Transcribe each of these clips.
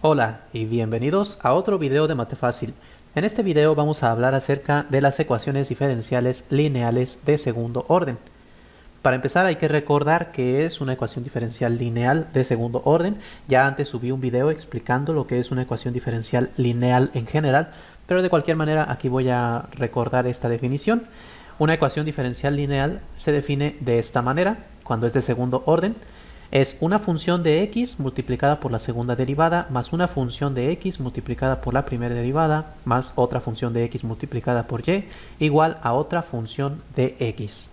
Hola y bienvenidos a otro video de Mate Fácil. En este video vamos a hablar acerca de las ecuaciones diferenciales lineales de segundo orden. Para empezar hay que recordar que es una ecuación diferencial lineal de segundo orden. Ya antes subí un video explicando lo que es una ecuación diferencial lineal en general, pero de cualquier manera aquí voy a recordar esta definición. Una ecuación diferencial lineal se define de esta manera cuando es de segundo orden. Es una función de x multiplicada por la segunda derivada más una función de x multiplicada por la primera derivada más otra función de x multiplicada por y igual a otra función de x.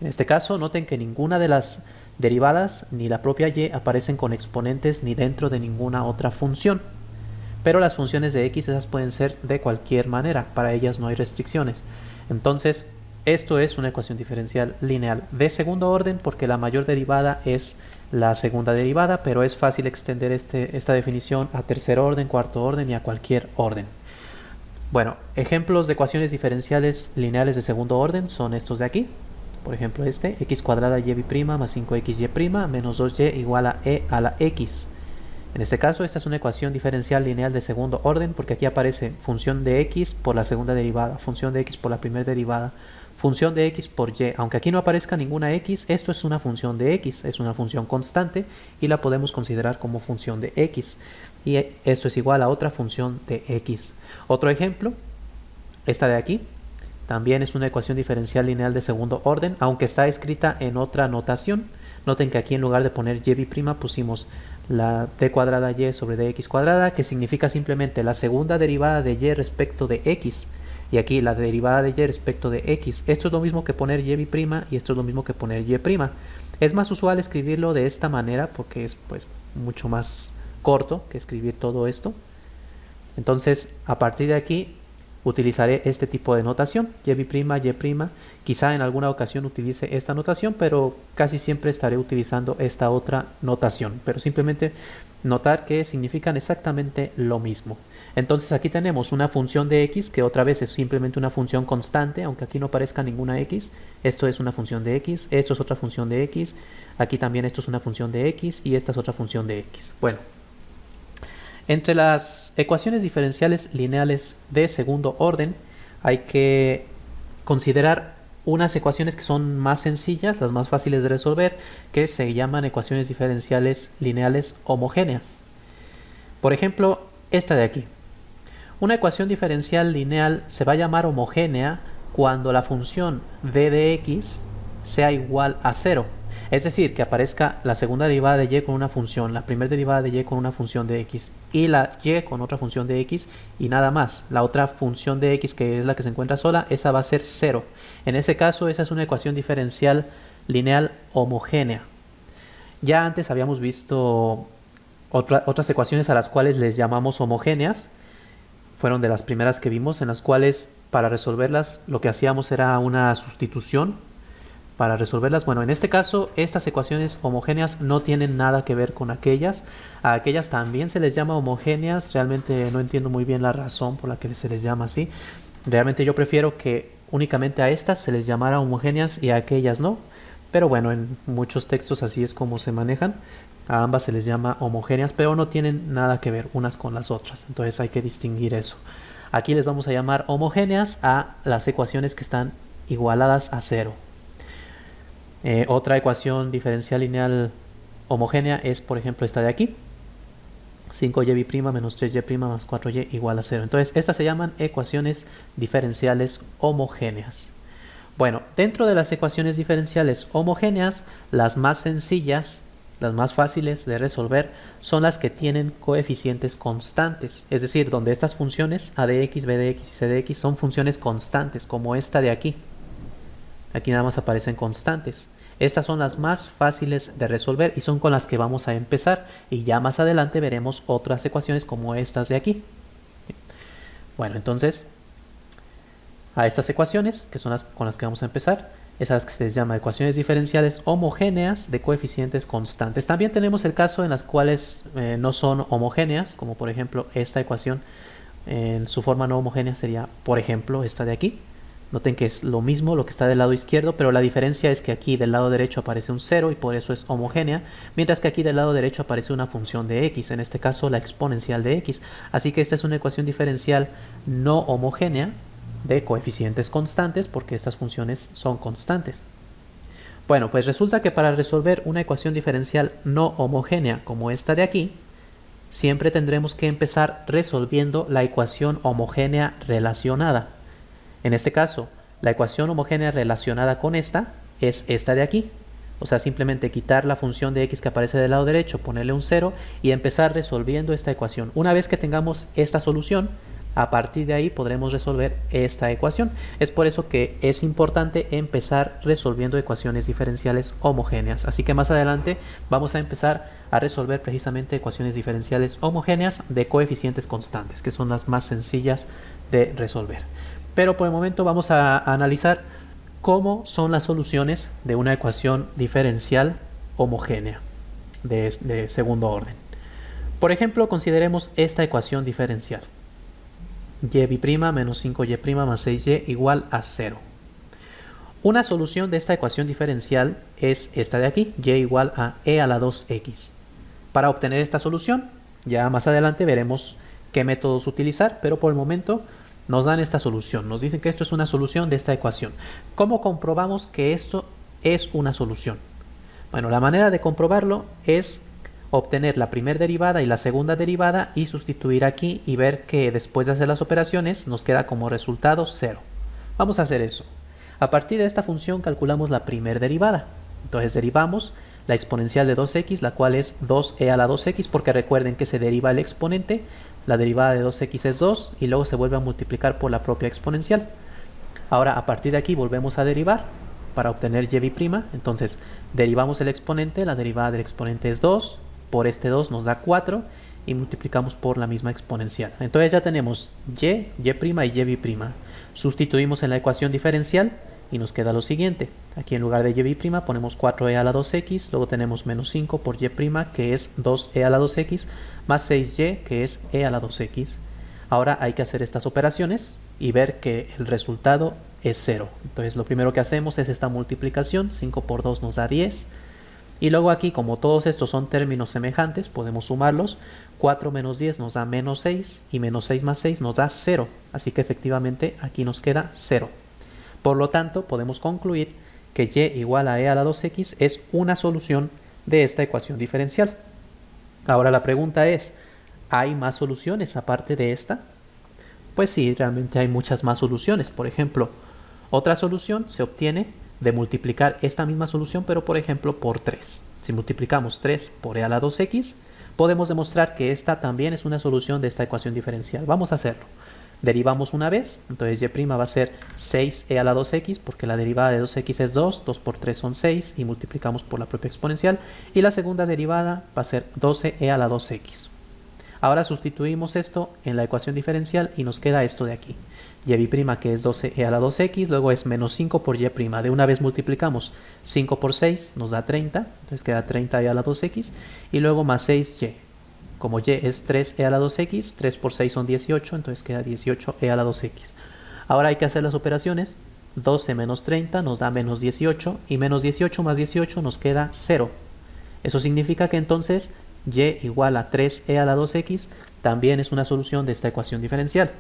En este caso, noten que ninguna de las derivadas ni la propia y aparecen con exponentes ni dentro de ninguna otra función. Pero las funciones de x esas pueden ser de cualquier manera, para ellas no hay restricciones. Entonces, esto es una ecuación diferencial lineal de segundo orden porque la mayor derivada es la segunda derivada, pero es fácil extender esta definición a tercer orden, cuarto orden y a cualquier orden. Bueno, ejemplos de ecuaciones diferenciales lineales de segundo orden son estos de aquí. Por ejemplo x cuadrada y' más 5xy' menos 2y igual a e a la x. En este caso, esta es una ecuación diferencial lineal de segundo orden porque aquí aparece función de x por la segunda derivada, función de x por la primera derivada, función de x por y. Aunque aquí no aparezca ninguna x, esto es una función de x, es una función constante y la podemos considerar como función de x. Y esto es igual a otra función de x. Otro ejemplo, esta de aquí, también es una ecuación diferencial lineal de segundo orden, aunque está escrita en otra notación. Noten que aquí en lugar de poner y' pusimos la d cuadrada y sobre dx cuadrada, que significa simplemente la segunda derivada de y respecto de x. Y aquí la derivada de y respecto de x. Esto es lo mismo que poner y' y esto es lo mismo que poner y'. Es más usual escribirlo de esta manera porque es pues mucho más corto que escribir todo esto. Entonces, a partir de aquí utilizaré este tipo de notación, y', quizá en alguna ocasión utilice esta notación, pero casi siempre estaré utilizando esta otra notación, pero simplemente notar que significan exactamente lo mismo. Entonces aquí tenemos una función de x, que otra vez es simplemente una función constante, aunque aquí no aparezca ninguna x. Esto es una función de x, esto es otra función de x, aquí también esto es una función de x y esta es otra función de x. Bueno, entre las ecuaciones diferenciales lineales de segundo orden hay que considerar unas ecuaciones que son más sencillas, las más fáciles de resolver, que se llaman ecuaciones diferenciales lineales homogéneas. Por ejemplo, esta de aquí. Una ecuación diferencial lineal se va a llamar homogénea cuando la función v de x sea igual a 0. Es decir, que aparezca la segunda derivada de y con una función, la primera derivada de y con una función de x y la y con otra función de x y nada más. La otra función de x, que es la que se encuentra sola, esa va a ser 0. En ese caso, esa es una ecuación diferencial lineal homogénea. Ya antes habíamos visto otras ecuaciones a las cuales les llamamos homogéneas. Fueron de las primeras que vimos, en las cuales para resolverlas lo que hacíamos era una sustitución para resolverlas. Bueno, en este caso, estas ecuaciones homogéneas no tienen nada que ver con aquellas. A aquellas también se les llama homogéneas. Realmente no entiendo muy bien la razón por la que se les llama así. Realmente yo prefiero que únicamente a estas se les llamara homogéneas y a aquellas no. Pero bueno, en muchos textos así es como se manejan. A ambas se les llama homogéneas, pero no tienen nada que ver unas con las otras. Entonces hay que distinguir eso. Aquí les vamos a llamar homogéneas a las ecuaciones que están igualadas a 0. Otra ecuación diferencial lineal homogénea es, por ejemplo, esta de aquí. 5y' menos 3y' más 4y igual a 0. Entonces, estas se llaman ecuaciones diferenciales homogéneas. Bueno, dentro de las ecuaciones diferenciales homogéneas, las más sencillas, las más fáciles de resolver, son las que tienen coeficientes constantes. Es decir, donde estas funciones a de x, b de x y c de x son funciones constantes, como esta de aquí. Aquí nada más aparecen constantes. Estas son las más fáciles de resolver y son con las que vamos a empezar. Y ya más adelante veremos otras ecuaciones como estas de aquí. Bueno, entonces, a estas ecuaciones, que son las con las que vamos a empezar, esas que se les llama ecuaciones diferenciales homogéneas de coeficientes constantes. También tenemos el caso en las cuales no son homogéneas, como por ejemplo esta ecuación. En su forma no homogénea sería, por ejemplo, esta de aquí. Noten que es lo mismo lo que está del lado izquierdo, pero la diferencia es que aquí del lado derecho aparece un 0 y por eso es homogénea, mientras que aquí del lado derecho aparece una función de x, en este caso la exponencial de x. Así que esta es una ecuación diferencial no homogénea de coeficientes constantes porque estas funciones son constantes. Bueno, pues resulta que para resolver una ecuación diferencial no homogénea como esta de aquí, siempre tendremos que empezar resolviendo la ecuación homogénea relacionada. En este caso, la ecuación homogénea relacionada con esta es esta de aquí. O sea, simplemente quitar la función de x que aparece del lado derecho, ponerle un 0 y empezar resolviendo esta ecuación. Una vez que tengamos esta solución, a partir de ahí podremos resolver esta ecuación. Es por eso que es importante empezar resolviendo ecuaciones diferenciales homogéneas. Así que más adelante vamos a empezar a resolver precisamente ecuaciones diferenciales homogéneas de coeficientes constantes, que son las más sencillas de resolver. Pero por el momento vamos a analizar cómo son las soluciones de una ecuación diferencial homogénea de segundo orden. Por ejemplo, consideremos esta ecuación diferencial. Y' menos 5y' más 6y igual a 0. Una solución de esta ecuación diferencial es esta de aquí, y igual a e a la 2x. Para obtener esta solución, ya más adelante veremos qué métodos utilizar, pero por el momento nos dan esta solución, nos dicen que esto es una solución de esta ecuación. ¿Cómo comprobamos que esto es una solución? Bueno, la manera de comprobarlo es obtener la primera derivada y la segunda derivada y sustituir aquí y ver que después de hacer las operaciones nos queda como resultado 0. Vamos a hacer eso. A partir de esta función calculamos la primera derivada. Entonces derivamos la exponencial de 2x, la cual es 2e a la 2x, porque recuerden que se deriva el exponente, la derivada de 2x es 2 y luego se vuelve a multiplicar por la propia exponencial. Ahora a partir de aquí volvemos a derivar para obtener y', entonces derivamos el exponente, la derivada del exponente es 2, por este 2 nos da 4 y multiplicamos por la misma exponencial. Entonces ya tenemos y, y' y y'. Sustituimos en la ecuación diferencial y nos queda lo siguiente. Aquí en lugar de y' ponemos 4e a la 2x, luego tenemos menos 5 por y', que es 2e a la 2x, más 6y, que es e a la 2x. Ahora hay que hacer estas operaciones y ver que el resultado es 0. Entonces lo primero que hacemos es esta multiplicación, 5 por 2 nos da 10. Y luego aquí, como todos estos son términos semejantes, podemos sumarlos. 4 menos 10 nos da menos 6 y menos 6 más 6 nos da 0. Así que efectivamente aquí nos queda 0. Por lo tanto, podemos concluir que y igual a e a la 2x es una solución de esta ecuación diferencial. Ahora la pregunta es, ¿hay más soluciones aparte de esta? Pues sí, realmente hay muchas más soluciones. Por ejemplo, otra solución se obtiene de multiplicar esta misma solución, pero por ejemplo por 3. Si multiplicamos 3 por e a la 2x, podemos demostrar que esta también es una solución de esta ecuación diferencial. Vamos a hacerlo. Derivamos una vez, entonces y' va a ser 6e a la 2x, porque la derivada de 2x es 2, 2 por 3 son 6, y multiplicamos por la propia exponencial, y la segunda derivada va a ser 12e a la 2x. Ahora sustituimos esto en la ecuación diferencial y nos queda esto de aquí. Y', que es 12e a la 2x, luego es menos 5 por y'. De una vez multiplicamos 5 por 6, nos da 30, entonces queda 30e a la 2x, y luego más 6y. Como y es 3e a la 2x, 3 por 6 son 18, entonces queda 18e a la 2x. Ahora hay que hacer las operaciones. 12 menos 30 nos da menos 18, y menos 18 más 18 nos queda 0. Eso significa que entonces y igual a 3e a la 2x también es una solución de esta ecuación diferencial.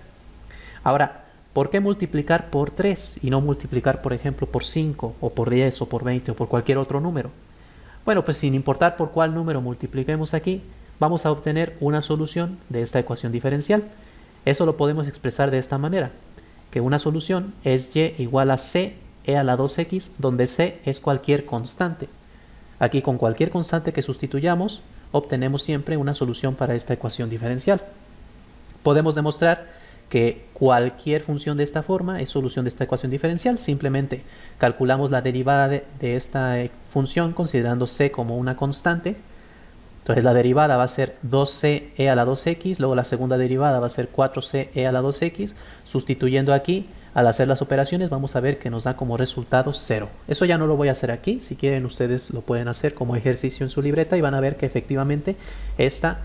Ahora, ¿por qué multiplicar por 3 y no multiplicar, por ejemplo, por 5 o por 10 o por 20 o por cualquier otro número? Bueno, pues sin importar por cuál número multipliquemos aquí, vamos a obtener una solución de esta ecuación diferencial. Eso lo podemos expresar de esta manera, que una solución es y igual a c e a la 2x, donde c es cualquier constante. Aquí con cualquier constante que sustituyamos, obtenemos siempre una solución para esta ecuación diferencial. Podemos demostrar que cualquier función de esta forma es solución de esta ecuación diferencial. Simplemente calculamos la derivada de esta función considerando c como una constante. Entonces la derivada va a ser 2ce a la 2x, luego la segunda derivada va a ser 4ce a la 2x. Sustituyendo aquí, al hacer las operaciones, vamos a ver que nos da como resultado 0. Eso ya no lo voy a hacer aquí, si quieren ustedes lo pueden hacer como ejercicio en su libreta y van a ver que efectivamente esta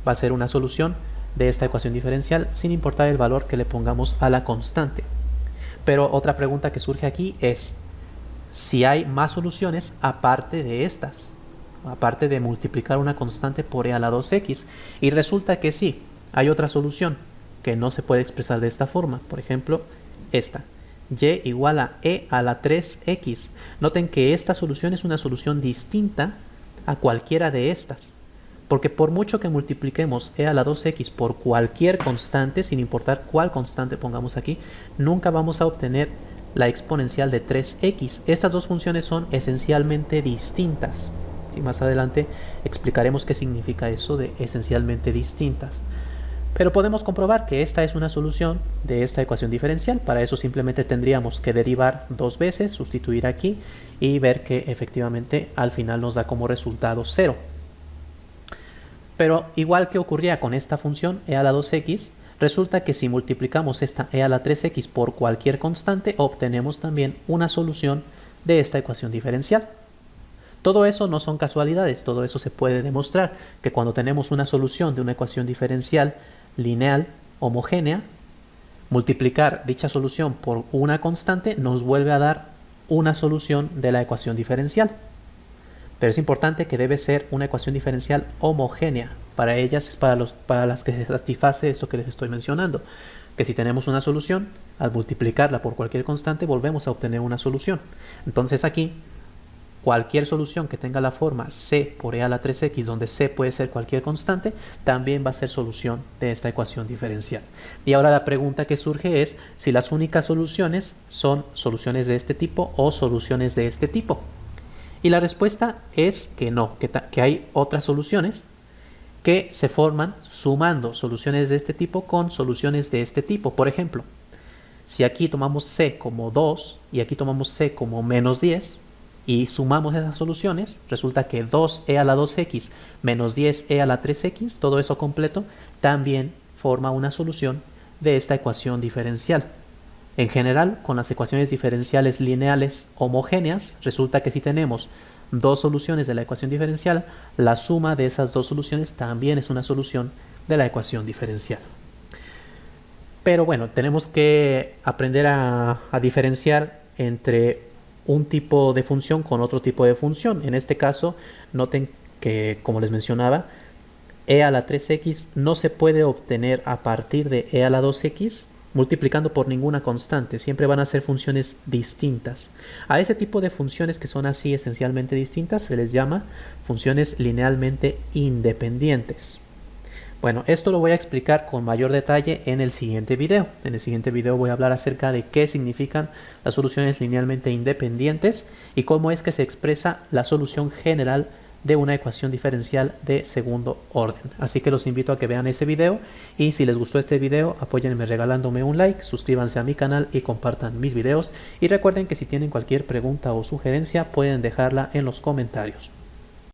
va a ser una solución de esta ecuación diferencial sin importar el valor que le pongamos a la constante. Pero otra pregunta que surge aquí es si hay más soluciones aparte de estas, aparte de multiplicar una constante por e a la 2x. Y resulta que sí, hay otra solución que no se puede expresar de esta forma. Por ejemplo, esta. Y igual a e a la 3x. Noten que esta solución es una solución distinta a cualquiera de estas. Porque por mucho que multipliquemos e a la 2x por cualquier constante, sin importar cuál constante pongamos aquí, nunca vamos a obtener la exponencial de 3x. Estas dos funciones son esencialmente distintas. Y más adelante explicaremos qué significa eso de esencialmente distintas. Pero podemos comprobar que esta es una solución de esta ecuación diferencial. Para eso simplemente tendríamos que derivar dos veces, sustituir aquí y ver que efectivamente al final nos da como resultado 0. Pero igual que ocurría con esta función e a la 2x, resulta que si multiplicamos esta e a la 3x por cualquier constante, obtenemos también una solución de esta ecuación diferencial. Todo eso no son casualidades, todo eso se puede demostrar, que cuando tenemos una solución de una ecuación diferencial lineal homogénea, multiplicar dicha solución por una constante nos vuelve a dar una solución de la ecuación diferencial. Pero es importante que debe ser una ecuación diferencial homogénea. Para ellas es para las que se satisface esto que les estoy mencionando. Que si tenemos una solución, al multiplicarla por cualquier constante, volvemos a obtener una solución. Entonces aquí, cualquier solución que tenga la forma c por e a la 3x, donde c puede ser cualquier constante, también va a ser solución de esta ecuación diferencial. Y ahora la pregunta que surge es si las únicas soluciones son soluciones de este tipo o soluciones de este tipo. Y la respuesta es que no, que hay otras soluciones que se forman sumando soluciones de este tipo con soluciones de este tipo. Por ejemplo, si aquí tomamos c como 2 y aquí tomamos c como menos 10 y sumamos esas soluciones, resulta que 2e a la 2x menos 10e a la 3x, todo eso completo, también forma una solución de esta ecuación diferencial. En general, con las ecuaciones diferenciales lineales homogéneas, resulta que si tenemos dos soluciones de la ecuación diferencial, la suma de esas dos soluciones también es una solución de la ecuación diferencial. Pero bueno, tenemos que aprender a diferenciar entre un tipo de función con otro tipo de función. En este caso, noten que, como les mencionaba, e a la 3x no se puede obtener a partir de e a la 2x multiplicando por ninguna constante. Siempre van a ser funciones distintas. A ese tipo de funciones que son así esencialmente distintas se les llama funciones linealmente independientes. Bueno, esto lo voy a explicar con mayor detalle en el siguiente video. En el siguiente video voy a hablar acerca de qué significan las soluciones linealmente independientes y cómo es que se expresa la solución general de una ecuación diferencial de segundo orden. Así que los invito a que vean ese video y si les gustó este video, apóyenme regalándome un like, suscríbanse a mi canal y compartan mis videos. Y recuerden que si tienen cualquier pregunta o sugerencia pueden dejarla en los comentarios.